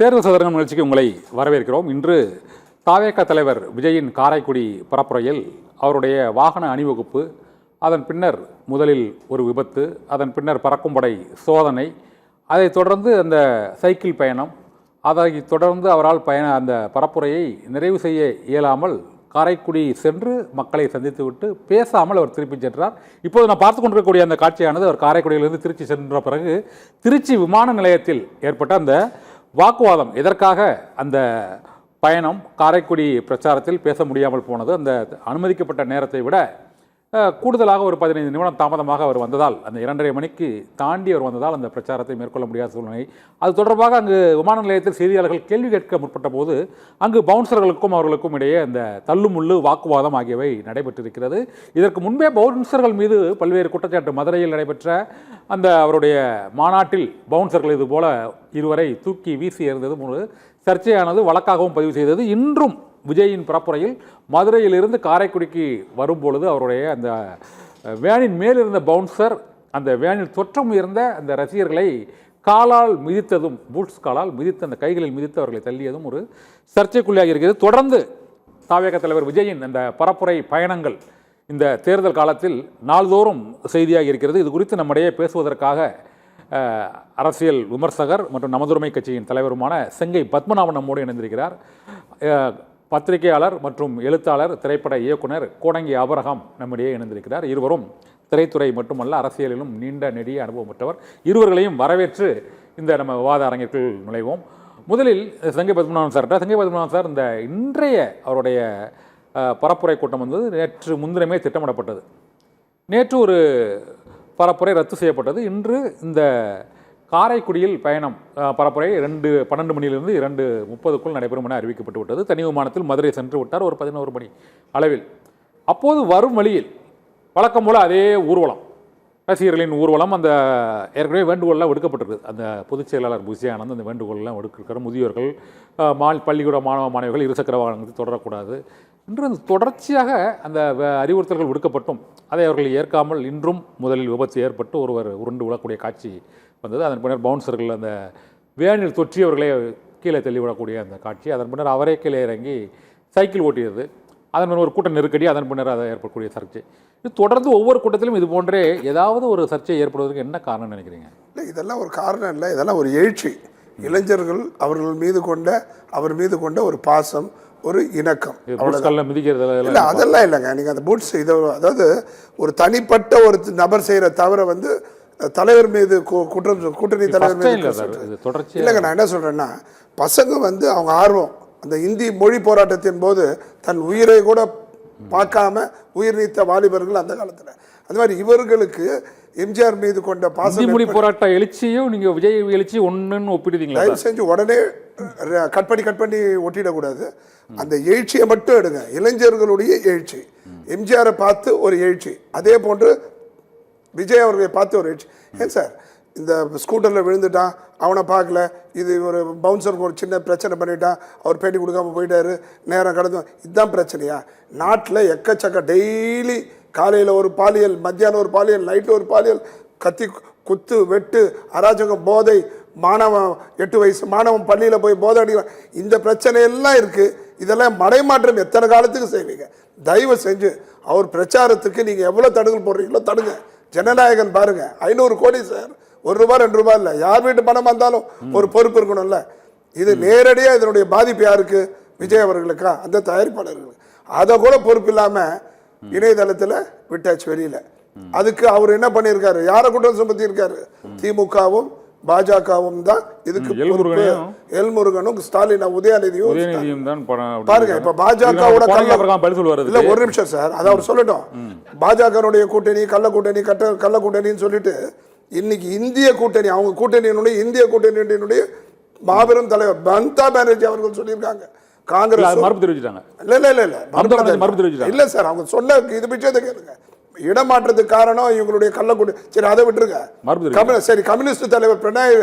தேர்தல் சதுரங்கம் நிகழ்ச்சிக்கு உங்களை வரவேற்கிறோம். இன்று தாவேக தலைவர் விஜயின் காரைக்குடி பரப்புரையில் அவருடைய வாகன அணிவகுப்பு, அதன் பின்னர் முதலில் ஒரு விபத்து, அதன் பின்னர் பறக்கும் படை சோதனை, அதைத் தொடர்ந்து அந்த சைக்கிள் பயணம், அதைத் தொடர்ந்து அவரால் அந்த பரப்புரையை நிறைவு செய்ய இயலாமல் காரைக்குடி சென்று மக்களை சந்தித்துவிட்டு பேசாமல் அவர் திருப்பி சென்றார். இப்போது நான் பார்த்து கொண்டிருக்கக்கூடிய அந்த காட்சியானது அவர் காரைக்குடியிலிருந்து திருச்சி சென்ற பிறகு திருச்சி விமான நிலையத்தில் ஏற்பட்ட அந்த வாக்குவாதம். எதற்காக அந்த பயணம் காரைக்குடி பிரச்சாரத்தில் பேச முடியாமல் போனது? அந்த அனுமதிக்கப்பட்ட நேரத்தை விட கூடுதலாக ஒரு 15 நிமிடம் தாமதமாக அவர் வந்ததால், அந்த 2:30 மணிக்கு தாண்டி அவர் வந்ததால் அந்த பிரச்சாரத்தை மேற்கொள்ள முடியாத சூழ்நிலை. அது தொடர்பாக அங்கு விமான நிலையத்தில் செய்தியாளர்கள் கேள்வி கேட்க முற்பட்ட போது அங்கு பவுன்சர்களுக்கும் அவர்களுக்கும் இடையே அந்த தள்ளுமுள்ளு வாக்குவாதம் ஆகியவை நடைபெற்றிருக்கிறது. இதற்கு முன்பே பவுன்சர்கள் மீது பல்வேறு குற்றச்சாட்டு, மதுரையில் நடைபெற்ற அந்த அவருடைய மாநாட்டில் பவுன்சர்கள் இது போல இருவரை தூக்கி வீசி எறிந்தது ஒரு சர்ச்சையானது, வழக்காகவும் பதிவு செய்தது. இன்றும் விஜயின் பரப்புரையில் மதுரையிலிருந்து காரைக்குடிக்கு வரும்பொழுது அவருடைய அந்த வேனின் மேலிருந்த பவுன்சர் அந்த வேனில் தொற்றம் உயர்ந்த அந்த ரசிகர்களை காலால் மிதித்ததும், பூட்ஸ் காலால் மிதித்து அந்த கைகளில் மிதித்து அவர்களை தள்ளியதும் ஒரு சர்ச்சைக்குள்ளாகி இருக்கிறது. தொடர்ந்து தாவேக தலைவர் விஜயின் அந்த பரப்புரை பயணங்கள் இந்த தேர்தல் காலத்தில் நாள்தோறும் செய்தியாக இருக்கிறது. இது குறித்து நம்மிடையே பேசுவதற்காக அரசியல் விமர்சகர் மற்றும் நமதுரிமை கட்சியின் தலைவருமான செங்கை பத்மநாபன் நம்மோடு இணைந்திருக்கிறார். பத்திரிகையாளர் மற்றும் எழுத்தாளர், திரைப்பட இயக்குனர் கோடங்கி ஆபிரகாம் நம்மிடையே இணைந்திருக்கிறார். இருவரும் திரைத்துறை மட்டுமல்ல, அரசியலிலும் நீண்ட நெடிய அனுபவம் பெற்றவர். இருவர்களையும் வரவேற்று இந்த நம்ம விவாத அரங்கிற்குள் நுழைவோம். முதலில் செங்கை பத்மநாபன் சார், இந்த இன்றைய அவருடைய பரப்புரை கூட்டம் வந்து நேற்று முன்தினமே திட்டமிடப்பட்டது. நேற்று ஒரு பரப்புரை ரத்து செய்யப்பட்டது. இன்று இந்த காரைக்குடியில் பயணம் பரப்புரை 12 மணியிலிருந்து 2:30க்குள் நடைபெறும் என அறிவிக்கப்பட்டு விட்டது. தனி விமானத்தில் மதுரை சென்று விட்டார் ஒரு 11 மணி அளவில். அப்போது வரும் வழியில் வழக்கம் போல் அதே ஊர்வலம், ரசிகர்களின் ஊர்வலம், அந்த ஏற்கனவே வேண்டுகோளெலாம் விடுக்கப்பட்டிருக்கு. அந்த பொதுச் செயலாளர் புசி ஆனந்த் அந்த வேண்டுகோளெலாம் விடுக்கிற முதியோர்கள், பள்ளிக்கூட மாணவ மாணவிகள் இருசக்கர வாகனத்தை தொடரக்கூடாது என்று தொடர்ச்சியாக அந்த அறிவுறுத்தல்கள் விடுக்கப்பட்டும் அதை அவர்கள் ஏற்காமல் இன்றும் முதலில் விபத்து ஏற்பட்டு ஒருவர் உருண்டு விழக்கூடிய காட்சி வந்தது. அதன் பின்னர் பவுன்சர்கள் அந்த வேனில் தொற்றியவர்களே கீழே தள்ளிவிடக்கூடிய அந்த காட்சி, அதன் பின்னர் அவரே கீழே இறங்கி சைக்கிள் ஓட்டியது, அதன் பின்னர் ஒரு கூட்ட நெருக்கடி, அதன் பின்னர் அதை ஏற்படக்கூடிய சர்ச்சை. இது தொடர்ந்து ஒவ்வொரு கூட்டத்திலும் இது போன்றே ஏதாவது ஒரு சர்ச்சை ஏற்படுவதற்கு என்ன காரணம் நினைக்கிறீங்க? இல்லை, இதெல்லாம் ஒரு காரணம் இல்லை, இதெல்லாம் ஒரு எழுச்சி. இளைஞர்கள் அவர் மீது கொண்ட ஒரு பாசம், ஒரு இணக்கம். மிதிக்கிறது இல்லை, அதெல்லாம் இல்லைங்க. நீங்கள் அந்த பூட்ஸ் இதை, அதாவது ஒரு தனிப்பட்ட ஒரு நபர் செய்கிற தவிர வந்து தலைவர் மீது கூட்டணி தலைவர் மீது இல்லைங்க. நான் என்ன சொல்கிறேன்னா, பசங்க வந்து அவங்க ஆர்வம் அந்த இந்தி மொழி போராட்டத்தின் போது தன் உயிரை கூட பார்க்காம உயிர் நீத்த வாலிபர்கள் அந்த காலத்தில். அது மாதிரி இவர்களுக்கு எம்ஜிஆர் மீது கொண்ட பாசம், மொழி போராட்ட எழுச்சியும் நீங்கள் விஜய் எழுச்சி ஒன்றுன்னு ஒப்பிடுவீங்களா? தயவு செஞ்சு உடனே கட் பண்ணி ஒட்டிடக்கூடாது. அந்த எழுச்சியை மட்டும் எடுங்க. இளைஞர்களுடைய எழுச்சி, எம்ஜிஆரை பார்த்து ஒரு எழுச்சி, அதே போன்று விஜய் அவர்களை பார்த்து ஒரு எழுச்சி. ஏன் சார், இந்த ஸ்கூட்டரில் விழுந்துட்டான், அவனை பார்க்கல, இது ஒரு பவுன்சருக்கு ஒரு சின்ன பிரச்சனை பண்ணிட்டான், அவர் பேட்டி கொடுக்காம போயிட்டாரு, நேரம் கடந்து, இதுதான் பிரச்சனையா? நாட்டில் எக்கச்சக்க டெய்லி காலையில் ஒரு பாலியல், மத்தியானம் ஒரு பாலியல், நைட்டு ஒரு பாலியல், கத்தி குத்து வெட்டு, அராஜகம், போதை, மாணவன் 8 வயசு மாணவன் பள்ளியில் போய் போதை அடிக்கலாம், இந்த பிரச்சனையெல்லாம் இருக்குது. இதெல்லாம் மடைமாற்றம் எத்தனை காலத்துக்கு செய்வீங்க? தயவு செஞ்சு அவர் பிரச்சாரத்துக்கு நீங்கள் எவ்வளோ தடுங்கல் போடுறீங்களோ தடுங்க. ஜனநாயகன் பாருங்க, 500 கோடி சார், ₹1 ₹2 இல்லை. யார் வீட்டு பணம் வந்தாலும் ஒரு பொறுப்பு இருக்கணும்ல. இது நேரடியாக இதனுடைய பாதிப்பு யாருக்கு? விஜய் அவர்களுக்கா? அந்த தயாரிப்பாளர்களுக்கு. அதை கூட பொறுப்பு இல்லாமல் இணையதளத்தில் விட்டாச்சு வெளியில். அதுக்கு அவர் என்ன பண்ணியிருக்காரு? யாரை குற்றம் சுமத்தி இருக்காரு? திமுகவும் பாஜகவும் தான் இதுக்கு எல்முருகனும் ஸ்டாலின் உதயநிதியும் பாருங்க. இப்ப பாஜகவோட இல்ல, ஒரு நிமிஷம் சார், அதை அவர் சொல்லட்டும். பாஜகனுடைய கூட்டணி கள்ள கூட்டணின்னு சொல்லிட்டு இன்னைக்கு இந்திய கூட்டணி, அவங்க கூட்டணியினுடைய இந்திய கூட்டணியினுடைய மாபெரும் தலைவர் மம்தா பானர்ஜி அவர்கள் சொல்லியிருக்காங்க. காங்கிரஸ் மறுப்பு தெரிவிச்சிட்டாங்க. இல்ல சார், அவங்க சொன்ன இது விஷயத்தை கேளுங்க. இடமாற்றத்துக்கு காரணம் இவங்களுடைய கள்ளக்கூட்டு. சரி, அதை விட்டுருங்க. சரி, கம்யூனிஸ்ட் தலைவர் பினராயி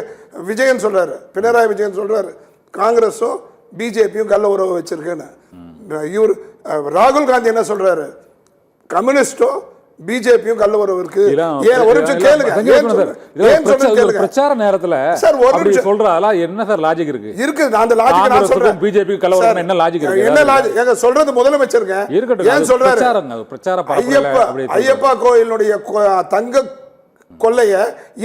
விஜயன் சொல்றாரு காங்கிரஸும் பிஜேபியும் கள்ள உறவு வச்சிருக்குன்னு. இவர் ராகுல் காந்தி என்ன சொல்றாரு? கம்யூனிஸ்டும் பிஜேபியும் கள்ள உறவு இருக்கு. ஏன் ஒரு நிமிஷம் கேளுங்க, பிரச்சார நேரத்துல சார் ஒரு நிமிஷம் சொல்றா என்ன சார் லாஜிக் இருக்கு? அந்த லாஜிக் நான் சொல்றேன். பிஜேபி கள்ள உறவு என்ன லாஜிக் இருக்கு? என்ன லாஜிக்? ஏங்க சொல்றது முதலமைச்சருங்க. ஏன் சொல்றாரு? ஐயப்பா கோயிலுடைய தங்க கொள்ளைய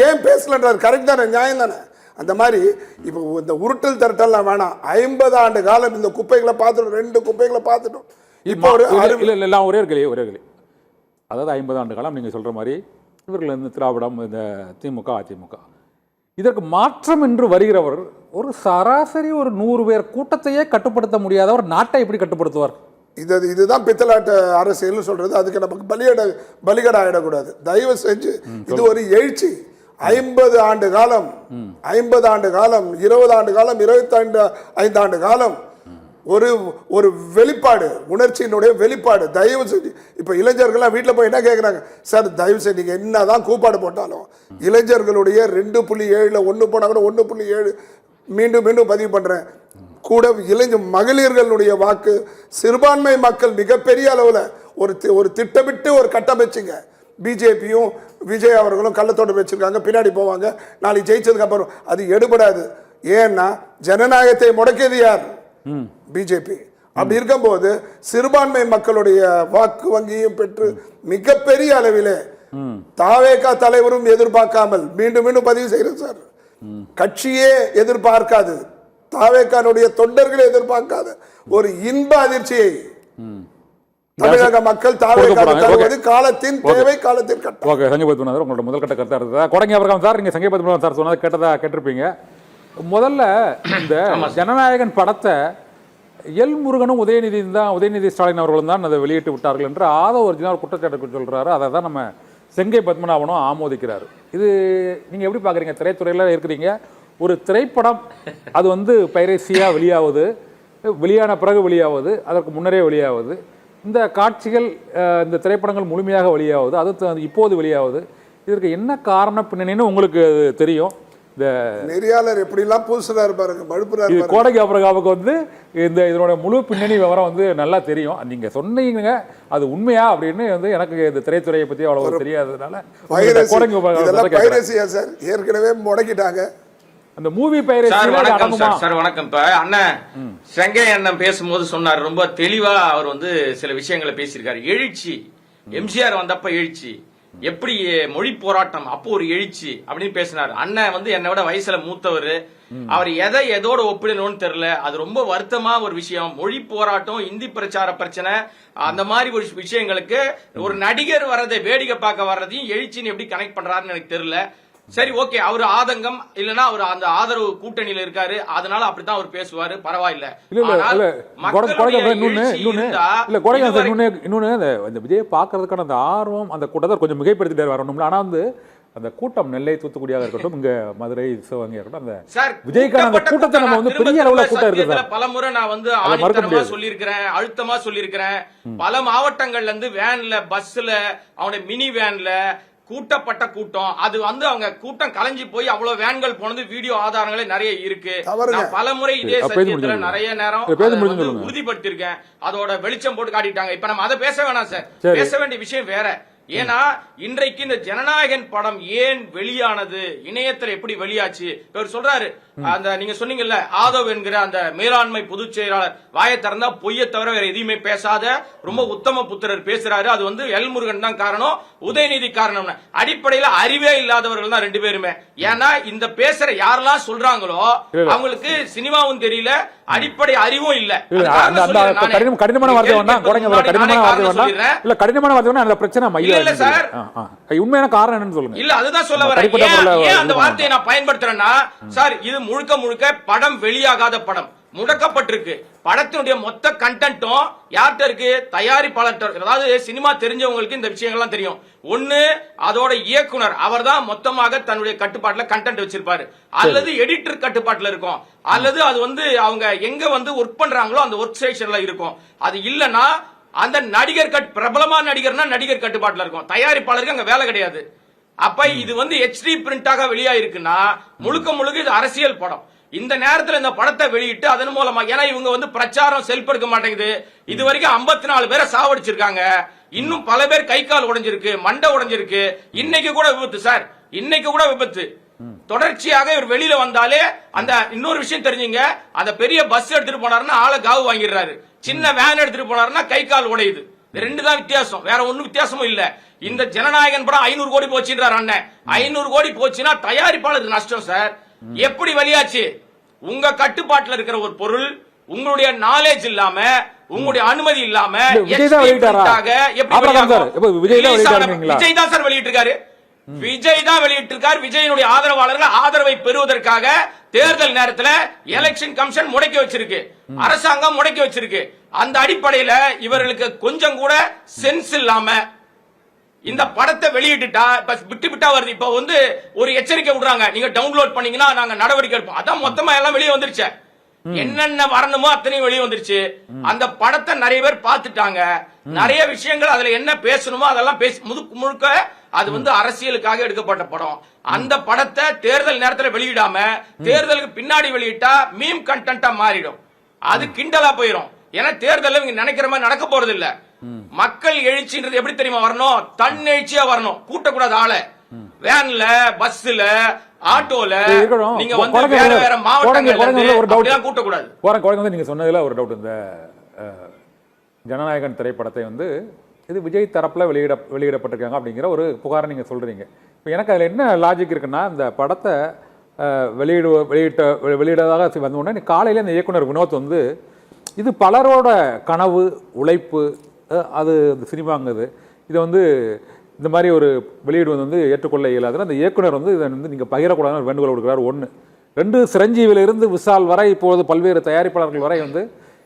ஏன் பேசலன்றார். கரெக்ட் தானே, நியாயம் தானே? அந்த மாதிரி இப்போ இந்த உருட்டல் திரட்டல்லாம் வேணாம். 50 ஆண்டு காலம் இந்த குப்பைகளை பார்த்துட்டோம், 2 குப்பைகளை பார்த்துட்டோம். இப்போ ஒரு எல்லாம் ஒரே கேள்வி. அதாவது 50 ஆண்டு காலம் நீங்கள் சொல்கிற மாதிரி இவர்கள் இந்த திராவிடம், இந்த திமுக, அதிமுக, இதற்கு மாற்றம் என்று வருகிறவர் ஒரு சராசரி ஒரு 100 பேர் கூட்டத்தையே கட்டுப்படுத்த முடியாதவர் நாட்டை எப்படி கட்டுப்படுத்துவார்? இதுதான் பித்தலாட்ட அரசியல்னு சொல்றது. அதுக்கு நமக்கு பலிகடை ஆயிடக்கூடாது. தயவு செஞ்சு இது ஒரு எழுச்சி. 50 ஆண்டு காலம், 20 ஆண்டு காலம், 25 ஆண்டு காலம் ஒரு வெளிப்பாடு, உணர்ச்சியினுடைய வெளிப்பாடு. தயவு செஞ்சு இப்ப இளைஞர்கள்லாம் வீட்டில் போய் என்ன கேட்குறாங்க? சார் தயவு செஞ்சு நீங்க என்னதான் கூப்பாடு போட்டாலும் இளைஞர்களுடைய 2.7 1 போனா கூட 1.7 மீண்டும் பதிவு பண்றேன். கூட மகளிர்களுடைய வாக்கு, சிறுபான்மை மக்கள் மிகப்பெரிய அளவில் ஒரு திட்டமிட்டு ஒரு கட்டமைச்சுங்க. பிஜேபியும் விஜய் அவர்களும் கள்ளத்தோடு வச்சிருக்காங்க, பின்னாடி போவாங்க. நாளைக்கு ஜெயிச்சதுக்கு அப்புறம் அது எடுபடாது. ஏன்னா ஜனநாயகத்தை முடக்கியது யார்? பிஜேபி. அப்படி இருக்கும்போது சிறுபான்மை மக்களுடைய வாக்கு வங்கியும் பெற்று மிகப்பெரிய அளவிலே தாவேகா தலைவரும் எதிர்பார்க்காமல் மீண்டும் பதிவு செய்கிறேன் சார், கட்சியே எதிர்பார்க்காது, தாவேகானுடைய தொண்டர்களே எதிர்பார்க்காத ஒரு இன்ப அதிர்ச்சியை தமிழக மக்கள் தருவது காலத்தின் தேவை, காலத்தின் கட்டம். ஓகே, சங்கீபத்மநாதர் உங்களோட முதல் கட்ட கருத்தா இருந்ததா? கொடங்கி அபரகாம் சார், நீங்க சங்கீபத்மநாதர் சார் சொன்னதை கேட்டிருப்பீங்க. முதல்ல இந்த ஜனநாயகன் படத்தை எல் முருகனும் உதயநிதி ஸ்டாலின் அவர்களும் தான் அதை வெளியிட்டு விட்டார்கள் என்று ஒரிஜினல் குற்றச்சாட்டு சொல்றாரு. அதை தான் நம்ம செங்கை பத்மநாபனும் ஆமோதிக்கிறாரு. இது நீங்க எப்படி பாக்குறீங்க? திரைத்துறையில இருக்கிறீங்க, ஒரு திரைப்படம் அது பைரசியா வெளியாவது, வெளியான பிறகு வெளியாவது, அதற்கு முன்னரே வெளியாவது, இந்த காட்சிகள் இந்த திரைப்படங்கள் முழுமையாக வெளியாவது, அது இப்போது வெளியாவது, இதற்கு என்ன காரணம் பின்னணின்னு உங்களுக்கு தெரியும். இந்த நெறியாளர் எப்படிலாம் பூசுறாரு பாருங்க, மழுப்புறாரு. கோடங்கி அபரகாமுக்கு இதனுடைய முழு பின்னணி விவரம் நல்லா தெரியும். நீங்க சொன்னீங்க அது உண்மையா அப்படின்னு எனக்கு இந்த திரைத்துறையை பத்தி அவ்வளவு தெரியாததுனால கோடங்கி பைரசியா சார் ஏற்கனவே முடக்கிட்டாங்க. அந்த மூவி பைரசி. சார் வணக்கம். இப்ப அண்ணன் செங்கை அண்ணன் பேசும்போது சொன்னார், ரொம்ப தெளிவா அவர் சில விஷயங்களை பேசியிருக்காரு. எழுச்சி, எம்ஜிஆர் வந்தப்ப எழுச்சி, எப்படி மொழி போராட்டம் அப்போ ஒரு எழுச்சி அப்படின்னு பேசினார். அண்ணன் என்னை விட வயசுல மூத்தவர், அவர் எதோட ஒப்பிடணும்னு தெரியல. அது ரொம்ப வருத்தமா ஒரு விஷயம். மொழி போராட்டம், இந்தி பிரச்சார பிரச்சனை, அந்த மாதிரி ஒரு விஷயங்களுக்கு ஒரு நடிகர் வர்றதை வேடிக்கை பார்க்க வர்றதையும் எழுச்சின்னு எப்படி கனெக்ட் பண்றாருன்னு எனக்கு தெரியல. சரி, ஓகே, அவரு ஆதங்கம் இல்லனா அவர் அந்த ஆதரவு கூட்டணியில இருக்காரு, அதனால அப்படித்தான் அவர் பேசுவாரு, பரவாயில்ல. விஜய் பாக்குறதுக்கான அந்த ஆர்வம், அந்த கூட்டத்தை கொஞ்சம் மிகைப்படுத்திட்டு வரணும். ஆனா அந்த கூட்டம் நெல்லை, தூத்துக்குடியாக இருக்கட்டும், இங்க மதுரை, சிவகங்கை இருக்கட்டும், அந்த விஜய்க்கான அந்த கூட்டத்தை நம்ம பெரிய அளவுல கூட்டம் இருக்குது. பலமுறை நான் ஆணித்தரமா சொல்லியிருக்கிறேன், அழுத்தமா சொல்லியிருக்கிறேன். பல மாவட்டங்கள்ல இருந்து வேன்ல, பஸ்ல, அவனுடைய மினி வேன்ல கூட்டப்பட்ட கூட்டம். அது அவங்க கூட்டம் கலைஞ்சி போய் அவ்வளவு வேன்கள் போனது வீடியோ ஆதாரங்களே நிறைய இருக்கு. பலமுறை இதே சத்தியத்துல நிறைய நேரம் உறுதிப்படுத்திருக்கேன். அதோட வெளிச்சம் போட்டு காட்டிட்டாங்க. இப்ப நம்ம அதை பேச வேணாம் சார், பேச வேண்டிய விஷயம் வேற. ஏன்னா இன்றைக்கு இந்த ஜனநாயகன் படம் ஏன் வெளியானது, இணையத்தில் எப்படி வெளியாச்சு? இவர் சொல்றாரு, அந்த நீங்க சொன்னீங்கல்ல, ஆதவ் என்கிற அந்த மேலாண்மை பொதுச் செயலாளர் வாயை திறந்தா பொய்யை தவிர வேற எதையுமே பேசாத ரொம்ப உத்தம புத்திரர் பேசுறாரு. அது எல் முருகன் தான் காரணம், உதயநிதி காரணம். அடிப்படையில அறிவே இல்லாதவர்கள் தான் 2 பேருமே. ஏன்னா இந்த பேசுற யாரெல்லாம் சொல்றாங்களோ அவங்களுக்கு சினிமாவும் தெரியல, அடிப்படை அறிவும் இல்ல. கடினமான வார்த்தை அந்த பிரச்சனை இல்ல சார். உண்மையான காரணம் என்னன்னு சொல்லுங்க. இல்ல அதுதான் சொல்ல வரேன். ஏன் அந்த வார்த்தையை நான் பயன்படுத்துறேன்னா, சார் இது முழுக்க படம் வெளியாகாத படம், முடக்கப்பட்டிருக்கு. படத்தினுடைய மொத்த கண்டென்ட்டும் யார்கிட்ட இருக்கு? தயாரிப்பாளர். அதாவது சினிமா தெரிஞ்சவங்களுக்கு இந்த விஷயங்கள்லாம் தெரியும். ஒண்ணு, அதோட இயக்குனர் அவர் தான் மொத்தமாக தன்னுடைய கட்டுப்பாட்டுல கண்டென்ட் வச்சிருப்பாரு, அல்லது எடிட்டர் கட்டுப்பாட்டுல இருக்கும், அல்லது அது அவங்க எங்க ஒர்க் பண்றாங்களோ அந்த ஒர்க் ஸ்டேஷன்ல இருக்கும். அது இல்லன்னா அந்த நடிகர் பிரபலமான நடிகர்னா நடிகர் கட்டுப்பாட்டுல இருக்கும், தயாரிப்பாளருக்கு அங்க வேலை கிடையாது. அப்ப இது HD பிரிண்டாக வெளியாயிருக்குன்னா முழுக்க இது அரசியல் படம். இந்த நேரத்துல இந்த படத்தை வெளியிட்டு அதன் மூலமா, ஏன்னா இவங்க வந்து பிரச்சாரம் செல்பெடுக்க மாட்டேங்குது. இது வரைக்கும் 54 பேரை சாவடிச்சிருக்காங்க. இன்னும் பல பேர் கை கால் உடைஞ்சிருக்கு, மண்டை உடைஞ்சிருக்கு. இன்னைக்கு கூட விபத்து சார், இன்னைக்கு கூட விபத்து. தொடர்ச்சியாக இவர் வெளியில வந்தாலே அந்த இன்னொரு விஷயம் தெரிஞ்சுங்க, அந்த பெரிய பஸ் எடுத்துட்டு போனாருன்னா ஆளை காவு வாங்கிடுறாரு, சின்ன வேன் எடுத்துட்டு போனாருன்னா கை கால் உடையுது. ரெண்டு தான் வித்தியாசம், வேற ஒண்ணும் வித்தியாசமும் இல்ல. இந்த ஜனநாயகன் படம் 500 கோடி போச்சுன்றார் அண்ணன். 500 கோடி போச்சுன்னா தயாரிப்பாளருக்கு நஷ்டம் சார். எப்படி வெளியாச்சு? உங்க கட்டுப்பாட்டுல இருக்கிற ஒரு பொருள் உங்களுடைய நாலேஜ் இல்லாம, உங்களுடைய அனுமதி இல்லாம விஜய் தான் சார் வெளியிட்டிருக்காரு. விஜய் தான் வெளியிட்டிருக்காரு. விஜயனுடைய ஆதரவாளர்கள் ஆதரவை பெறுவதற்காக தேர்தல் நேரத்தில் எலெக்ஷன் கமிஷன் முடக்கி வச்சிருக்கு, அரசாங்கம் முடக்கி வச்சிருக்கு. அந்த அடிப்படையில இவர்களுக்கு கொஞ்சம் கூட சென்ஸ் இல்லாம இந்த படத்தை வெளியிட்டுட்டா விட்டு விட்டா வருது. இப்ப வந்து ஒரு எச்சரிக்கை விடுறாங்க, நீங்க டவுன்லோட் பண்ணீங்கன்னா நாங்க நடவடிக்கை எடுப்போம். அதான் மொத்தமா எல்லாம் வெளியே வந்துருச்சு, என்னென்ன வரணுமோ அத்தனையும் வெளியே வந்துருச்சு. அந்த படத்தை நிறைய பேர் பார்த்துட்டாங்க, நிறைய விஷயங்கள் அதுல என்ன பேசணுமோ அதெல்லாம் பேசி முழுக்க அது வந்து அரசியலுக்காக எடுக்கப்பட்ட படம். அந்த படத்தை தேர்தல் நேரத்தில் வெளியிடாம தேர்தலுக்கு பின்னாடி வெளியிட்டா மீம் கண்டென்ட்டா மாறிடும், அது கிண்டலா போயிடும். ஏன்னா தேர்தல் இவங்க நினைக்கிற மாதிரி நடக்க போறது இல்ல. மக்கள் எழுச்சின்றது எப்படி தெரியுமா வரணும்? தன்னெழுச்சியா வரணும், கூட்டக்கூடாது ஆள. வேன்ல, பஸ்ல, ஆட்டோல நீங்க வந்து வேற வேற மாவட்டங்கள்ல கூட்டக்கூடாது. நீங்க சொன்னதுல ஒரு டவுட், இந்த ஜனநாயகன் திரைப்படத்தை வந்து இது விஜய் தரப்புல வெளியிடப்பட்டிருக்காங்க அப்படிங்கிற ஒரு புகாரை நீங்க சொல்றீங்க. இப்போ எனக்கு அதுல என்ன லாஜிக் இருக்குன்னா, இந்த படத்தை வெளியிட்டதாக வந்த உடனே காலையில இந்த இயக்குனர் வினோத் வந்து இது பலரோட கனவு உழைப்பு, அது சினிமாங்குது, இதை வந்து இந்த மாதிரி ஒரு வெளியிடுவது வந்து ஏற்றுக்கொள்ள இயலாதுன்னு அந்த இயக்குனர் வந்து இதை வந்து நீங்கள் பகிரக்கூடாதுன்னு ஒரு வேண்டுகோள் கொடுக்குறாரு. 1. 2, சிரஞ்சீவிலிருந்து விஷால் வரை இப்போது பல்வேறு தயாரிப்பாளர்கள் வரை வந்து